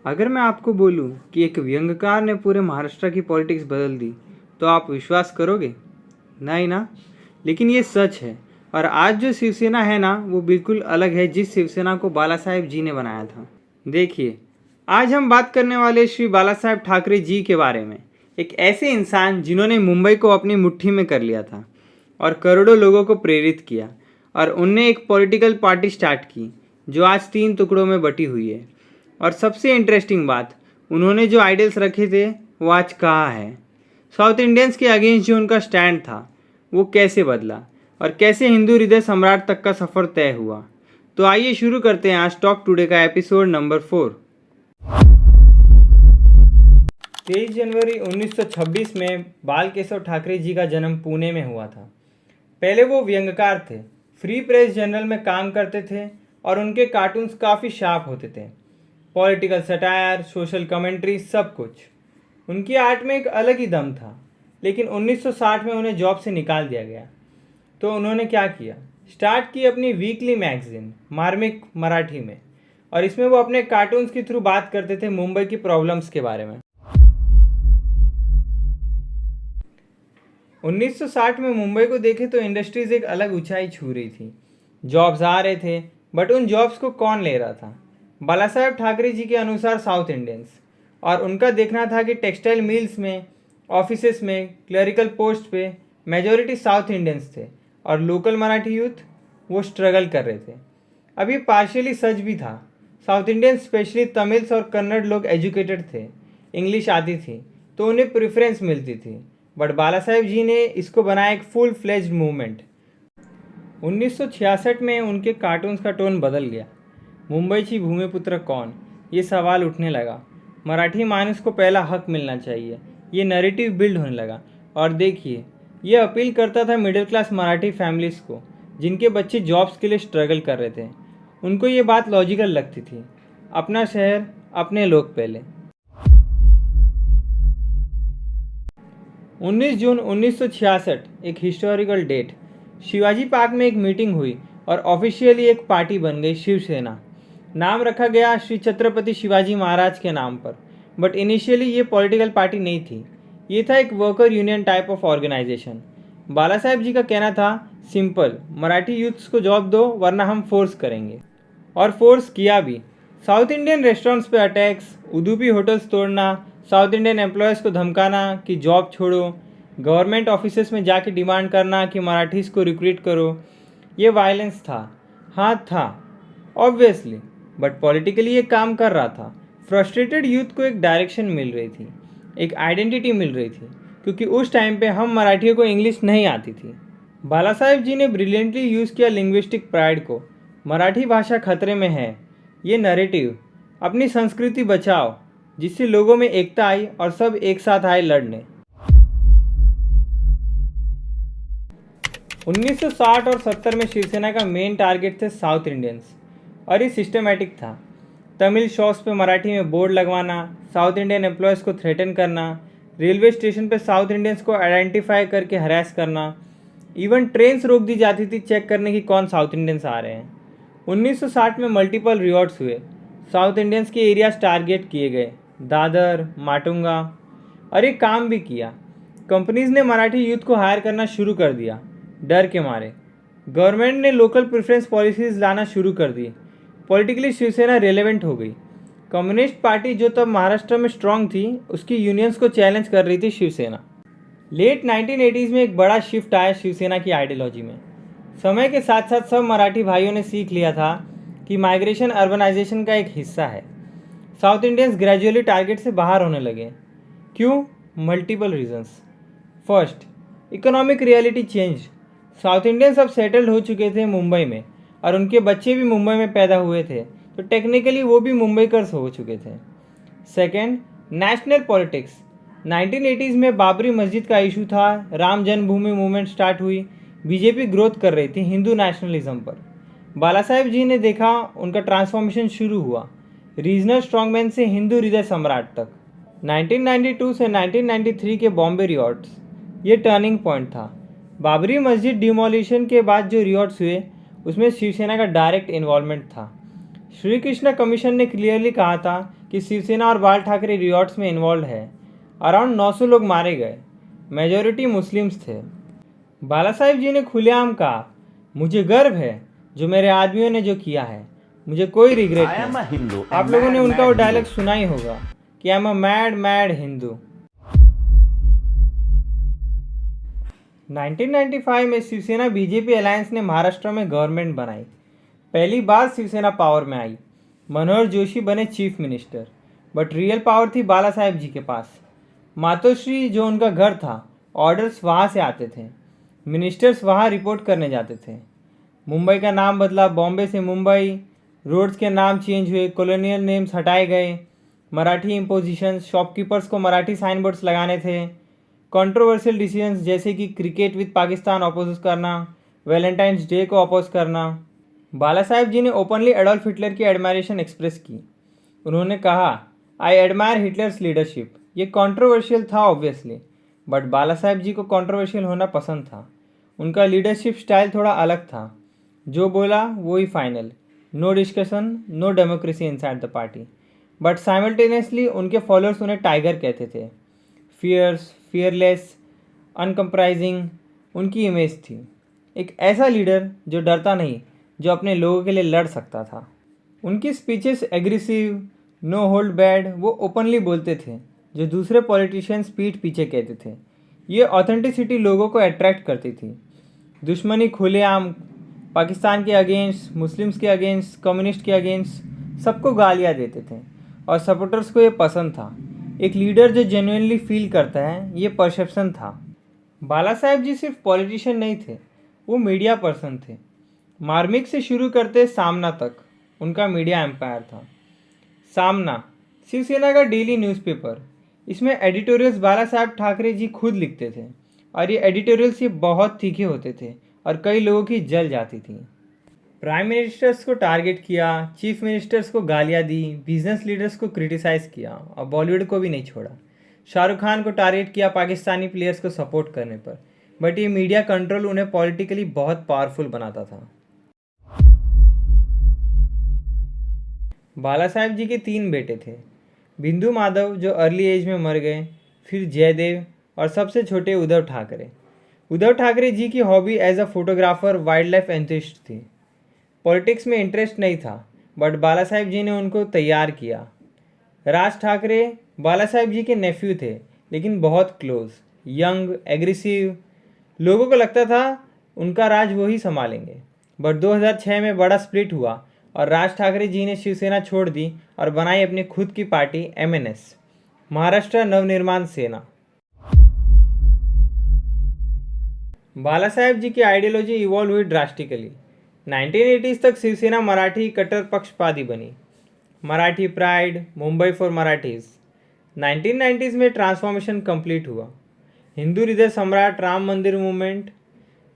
अगर मैं आपको बोलूं कि एक व्यंग्यकार ने पूरे महाराष्ट्र की पॉलिटिक्स बदल दी, तो आप विश्वास करोगे? नहीं ना? लेकिन ये सच है। और आज जो शिवसेना है ना, वो बिल्कुल अलग है जिस शिवसेना को बाला साहेब जी ने बनाया था। देखिए, आज हम बात करने वाले श्री बाला साहेब ठाकरे जी के बारे में। एक ऐसे इंसान जिन्होंने मुंबई को अपनी मुट्ठी में कर लिया था और करोड़ों लोगों को प्रेरित किया, और उनने एक पॉलिटिकल पार्टी स्टार्ट की जो आज 3 टुकड़ों में बटी हुई है। और सबसे इंटरेस्टिंग बात, उन्होंने जो आइडियल्स रखे थे वो आज कहाँ है। साउथ इंडियंस के अगेंस्ट जो उनका स्टैंड था वो कैसे बदला, और कैसे हिंदू हृदय सम्राट तक का सफ़र तय हुआ। तो आइए शुरू करते हैं आज टॉक टुडे का एपिसोड नंबर 4। 23 जनवरी 1926 में बाल केशव ठाकरे जी का जन्म पुणे में हुआ था। पहले वो व्यंग्यकार थे, फ्री प्रेस जर्नल में काम करते थे और उनके कार्टून्स काफ़ी शार्प होते थे। पॉलिटिकल सटायर, सोशल कमेंट्री, सब कुछ। उनकी आर्ट में एक अलग ही दम था। लेकिन 1960 में उन्हें जॉब से निकाल दिया गया। तो उन्होंने क्या किया? स्टार्ट की अपनी वीकली मैगजीन मार्मिक मराठी में, और इसमें वो अपने कार्टून्स के थ्रू बात करते थे मुंबई की प्रॉब्लम्स के बारे में। 1960 में मुंबई को देखे तो इंडस्ट्रीज एक अलग ऊंचाई छू रही थी। जॉब्स आ रहे थे, बट उन जॉब्स को कौन ले रहा था? बाला साहेब ठाकरे जी के अनुसार साउथ इंडियंस। और उनका देखना था कि टेक्सटाइल मिल्स में, ऑफिसेस में, क्लरिकल पोस्ट पे मेजॉरिटी साउथ इंडियंस थे, और लोकल मराठी यूथ वो स्ट्रगल कर रहे थे। अभी पार्शियली सच भी था। साउथ इंडियंस स्पेशली तमिल्स और कन्नड़ लोग एजुकेटेड थे, इंग्लिश आती थी, तो उन्हें प्रेफरेंस मिलती थी। बट बाला साहेब जी ने इसको बनाया एक फुल फ्लेज्ड मूवमेंट। 1966 में उनके कार्टून्स का टोन बदल गया। मुंबईची भूमिपुत्र कौन, ये सवाल उठने लगा। मराठी मानुस को पहला हक मिलना चाहिए, ये नैरेटिव बिल्ड होने लगा। और देखिए, ये अपील करता था मिडिल क्लास मराठी फैमिलीज़ को, जिनके बच्चे जॉब्स के लिए स्ट्रगल कर रहे थे। उनको ये बात लॉजिकल लगती थी, अपना शहर अपने लोग पहले। 19 जून 1966 एक हिस्टोरिकल डेट। शिवाजी पार्क में एक मीटिंग हुई और ऑफिशियली एक पार्टी बन गई, शिवसेना। नाम रखा गया श्री छत्रपति शिवाजी महाराज के नाम पर। बट इनिशियली ये पॉलिटिकल पार्टी नहीं थी, ये था एक worker union type of organisation. Bala Saheb ji का कहना था सिंपल, मराठी यूथ्स को जॉब दो वरना हम फोर्स करेंगे। और फोर्स किया भी। साउथ इंडियन रेस्टोरेंट्स पे अटैक्स, उदुपी होटल्स तोड़ना, साउथ इंडियन एम्प्लॉयज़ को धमकाना कि जॉब छोड़ो, गवर्नमेंट ऑफिसेस में जाके डिमांड करना कि मराठीज़ को रिक्रूट करो। ये वायलेंस था, हाँ था, ऑब्वियसली। बट पॉलिटिकली ये काम कर रहा था। फ्रस्ट्रेटेड यूथ को एक डायरेक्शन मिल रही थी, एक आइडेंटिटी मिल रही थी, क्योंकि उस टाइम पे हम मराठियों को इंग्लिश नहीं आती थी। बाला साहेब जी ने ब्रिलियंटली यूज़ किया लिंग्विस्टिक प्राइड को। मराठी भाषा खतरे में है, ये नैरेटिव, अपनी संस्कृति बचाओ, जिससे लोगों में एकता आई और सब एक साथ आए लड़ने। 1960 और 70 में शिवसेना का मेन टारगेट थे साउथ इंडियंस, और ये सिस्टमेटिक था। तमिल शॉप्स पे मराठी में बोर्ड लगवाना, साउथ इंडियन एम्प्लॉयज़ को थ्रेटन करना, रेलवे स्टेशन पे साउथ इंडियंस को आइडेंटिफाई करके हरास करना, इवन ट्रेन्स रोक दी जाती थी चेक करने की कौन साउथ इंडियंस आ रहे हैं। 1960 में मल्टीपल रिवॉर्ड्स हुए, साउथ इंडियंस के एरियाज टारगेट किए गए, दादर, माटुंगा। और ये काम भी किया। कंपनीज ने मराठी यूथ को हायर करना शुरू कर दिया डर के मारे। गवर्नमेंट ने लोकल प्रेफरेंस पॉलिसीज़ लाना शुरू कर दी। पॉलिटिकली शिवसेना रेलेवेंट हो गई। कम्युनिस्ट पार्टी जो तब महाराष्ट्र में स्ट्रांग थी, उसकी यूनियंस को चैलेंज कर रही थी शिवसेना। लेट 1980s में एक बड़ा शिफ्ट आया शिवसेना की आइडियोलॉजी में। समय के साथ साथ सब मराठी भाइयों ने सीख लिया था कि माइग्रेशन अर्बनाइजेशन का एक हिस्सा है। साउथ इंडियंस ग्रेजुअली टारगेट से बाहर होने लगे। क्यों? Multiple reasons. First, economic reality change. South Indians अब सेटल्ड हो चुके थे मुंबई में, और उनके बच्चे भी मुंबई में पैदा हुए थे, तो टेक्निकली वो भी मुंबईकर्स हो चुके थे। Second, national politics. 1980s में बाबरी मस्जिद का इशू था, राम जन्मभूमि मूवमेंट स्टार्ट हुई, बीजेपी ग्रोथ कर रही थी हिंदू नेशनलिज्म पर। बाला साहेब जी ने देखा, उनका ट्रांसफॉर्मेशन शुरू हुआ, रीजनल स्ट्रॉन्गमैन से हिंदू हृदय सम्राट तक। 1992 से 1993 के बॉम्बे रिवॉर्ड्स, ये टर्निंग पॉइंट था। बाबरी मस्जिद डिमोलिशन के बाद जो रिवॉर्ड्स हुए, उसमें शिवसेना का डायरेक्ट इन्वॉल्वमेंट था। श्री कृष्णा कमीशन ने क्लियरली कहा था कि शिवसेना और बाल ठाकरे रियॉट्स में इन्वॉल्व है। अराउंड 900 लोग मारे गए, मेजॉरिटी मुस्लिम्स थे। बाला साहेब जी ने खुलेआम कहा, मुझे गर्व है जो मेरे आदमियों ने जो किया है, मुझे कोई रिग्रेट नहीं। आप लोगों ने उनका वो डायलॉग सुना ही होगा कि I am a mad mad Hindu. 1995 में शिवसेना बीजेपी अलायंस ने महाराष्ट्र में गवर्नमेंट बनाई। पहली बार शिवसेना पावर में आई। मनोहर जोशी बने chief minister, but real power थी बाला साहेब जी के पास। मातोश्री जो उनका घर था, ऑर्डर्स वहाँ से आते थे, मिनिस्टर्स वहाँ रिपोर्ट करने जाते थे। मुंबई का नाम बदला, बॉम्बे से मुंबई। रोड्स के नाम चेंज हुए, कॉलोनियल नेम्स हटाए गए। मराठी इम्पोजिशंस, शॉपकीपर्स को मराठी साइन बोर्ड्स लगाने थे। कंट्रोवर्शियल डिसीजंस जैसे कि क्रिकेट विद पाकिस्तान अपोज करना, वैलेंटाइंस डे को अपोज करना। बाला साहेब जी ने ओपनली एडोल्फ हिटलर की एडमायरेशन एक्सप्रेस की। उन्होंने कहा, आई एडमायर हिटलर्स लीडरशिप। ये कंट्रोवर्शियल था ऑब्वियसली, बट बाला साहेब जी को कंट्रोवर्शियल होना पसंद था। उनका लीडरशिप स्टाइल थोड़ा अलग था, जो बोला वो ही final, no discussion, no democracy inside the party. But simultaneously उनके फॉलोअर्स उन्हें टाइगर कहते थे। फियर्स, फियरलेस, अनकम्प्राइजिंग उनकी इमेज थी। एक ऐसा लीडर जो डरता नहीं, जो अपने लोगों के लिए लड़ सकता था। उनकी speeches aggressive, no hold barred, वो ओपनली बोलते थे, जो दूसरे पॉलिटिशियंस पीठ पीछे कहते थे। ये ऑथेंटिसिटी लोगों को अट्रैक्ट करती थी। दुश्मनी खुलेआम, पाकिस्तान के अगेंस्ट, मुस्लिम्स के अगेंस्ट, कम्युनिस्ट के अगेंस्ट, सबको गालियाँ देते थे और सपोर्टर्स को ये पसंद था। एक लीडर जो जेन्युइनली फील करता है, ये परसेप्शन था। बाला साहेब जी सिर्फ पॉलिटिशियन नहीं थे, वो मीडिया पर्सन थे। मार्मिक से शुरू करते सामना तक उनका मीडिया एम्पायर था। सामना शिवसेना का डेली न्यूज़पेपर। इसमें एडिटोरियल्स बाला साहेब ठाकरे जी खुद लिखते थे और ये एडिटोरियल्स ये बहुत तीखे होते थे और कई लोगों की जल जाती थी। प्राइम मिनिस्टर्स को टारगेट किया, चीफ मिनिस्टर्स को गालियाँ दी, बिजनेस लीडर्स को क्रिटिसाइज़ किया और बॉलीवुड को भी नहीं छोड़ा। शाहरुख खान को टारगेट किया पाकिस्तानी प्लेयर्स को सपोर्ट करने पर, बट ये मीडिया कंट्रोल उन्हें पॉलिटिकली बहुत पावरफुल बनाता था। बाला साहेब जी के 3 बेटे थे। बिंदु माधव जो अर्ली एज में मर गए, फिर जयदेव और सबसे छोटे उद्धव ठाकरे। उद्धव ठाकरे जी की hobby as a photographer, wild life enthusiast थी। पॉलिटिक्स में इंटरेस्ट नहीं था, बट बाला साहेब जी ने उनको तैयार किया। राज ठाकरे बाला साहेब जी के नेफ्यू थे, लेकिन बहुत क्लोज, यंग, एग्रेसिव। लोगों को लगता था उनका राज वो ही संभालेंगे। बट 2006 में बड़ा स्प्लिट हुआ और राज ठाकरे जी ने शिवसेना छोड़ दी और बनाई अपनी खुद की पार्टी MNS, महाराष्ट्र नवनिर्माण सेना। बाला साहेब जी की आइडियोलॉजी इवॉल्व हुई ड्रास्टिकली। 1980s तक शिवसेना मराठी कट्टर पक्षपाती बनी। Marathi pride, Mumbai for Marathis. 1990s में ट्रांसफॉर्मेशन कंप्लीट हुआ। हिंदू हृदय सम्राट, राम मंदिर movement,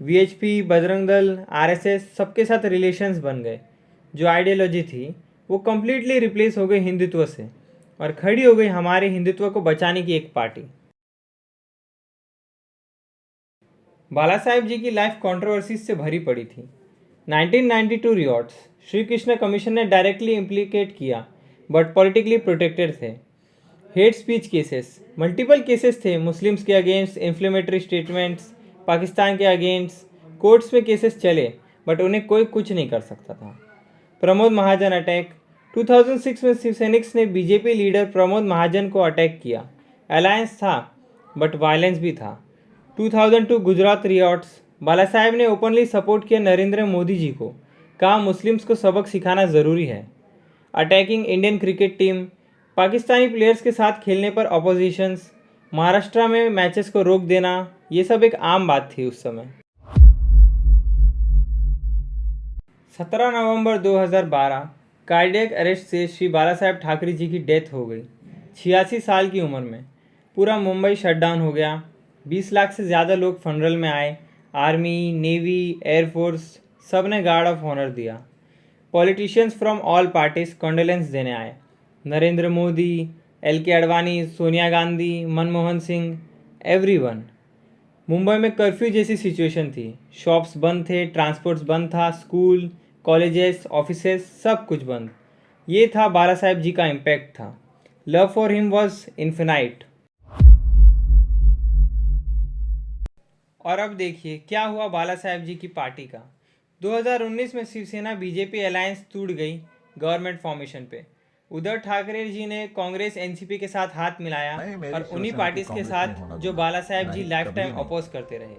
VHP, Bajrang Dal, RSS सबके साथ रिलेशंस बन गए। जो आइडियोलॉजी थी वो कम्प्लीटली रिप्लेस हो गई हिंदुत्व से और खड़ी हो गई हमारे हिंदुत्व को बचाने की एक पार्टी। बाला साहेब जी की लाइफ कंट्रोवर्सीज से भरी पड़ी थी। 1992 रियॉट्स श्री कृष्ण कमीशन ने डायरेक्टली इम्प्लीकेट किया, बट पॉलिटिकली प्रोटेक्टेड थे। Hate speech cases, multiple cases थे। मुस्लिम्स के अगेंस्ट इन्फ्लेमेटरी स्टेटमेंट्स, पाकिस्तान के अगेंस्ट कोर्ट्स में केसेस चले, बट उन्हें कोई कुछ नहीं कर सकता था। प्रमोद महाजन अटैक, 2006 में शिवसैनिक्स ने बीजेपी लीडर प्रमोद महाजन को अटैक किया। अलायंस था, बट वायलेंस भी था। 2002 गुजरात रियॉट्स, बाला साहेब ने ओपनली सपोर्ट किया नरेंद्र मोदी जी को, कहा मुस्लिम्स को सबक सिखाना ज़रूरी है। Attacking Indian cricket team, Pakistani players के साथ खेलने पर अपोजिशंस, महाराष्ट्र में मैचेस को रोक देना, ये सब एक आम बात थी उस समय। 17 नवंबर 2012 कार्डियक अरेस्ट से श्री बाला साहेब ठाकरे जी की डेथ हो गई, 86 साल की उम्र में। पूरा मुंबई शटडाउन हो गया। 20 लाख से ज़्यादा लोग फनरल में आए। आर्मी, नेवी, एयरफोर्स सब ने गार्ड ऑफ ऑनर दिया। Politicians from all parties condolence देने आए। Narendra Modi, LK Advani, Sonia Gandhi, Manmohan Singh, everyone. मुंबई में कर्फ्यू जैसी सिचुएशन थी। शॉप्स बंद थे, ट्रांसपोर्ट्स बंद था, स्कूल, कॉलेजेस, ऑफिसेस सब कुछ बंद। ये था बाला साहेब जी का इम्पैक्ट था। Love for him was infinite. और अब देखिए क्या हुआ बाला साहेब जी की पार्टी का। 2019 में शिवसेना बीजेपी अलायंस टूट गई गवर्नमेंट फॉर्मेशन पे। उद्धव ठाकरे जी ने कांग्रेस एनसीपी के साथ हाथ मिलाया नहीं, और मेरी उन्हीं शिवसेना को पार्टीज के कांग्रेस नहीं साथ होना जो दूंगा। बाला साहेब जी नहीं, लाइफ कभी टाइम नहीं। अपोज करते रहे।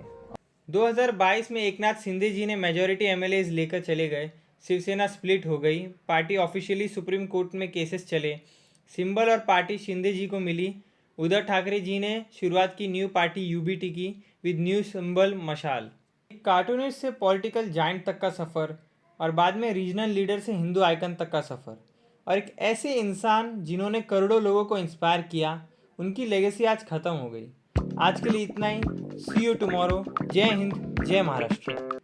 2022 में एकनाथ शिंदे जी ने मेजॉरिटी एमएलएज लेकर चले गए। शिवसेना स्प्लिट हो गई। पार्टी ऑफिशियली सुप्रीम कोर्ट में केसेस चले। सिंबल और पार्टी शिंदे जी को मिली। उद्धव ठाकरे जी ने शुरुआत की न्यू पार्टी यूबीटी की विद न्यू सिंबल मशाल। एक कार्टूनिस्ट से पॉलिटिकल जाइंट तक का सफ़र और बाद में रीजनल लीडर से हिंदू आइकन तक का सफ़र और एक ऐसे इंसान जिन्होंने करोड़ों लोगों को इंस्पायर किया, उनकी लेगेसी आज ख़त्म हो गई। आज के लिए इतना ही। सी यू टुमारो। जय हिंद, जय महाराष्ट्र।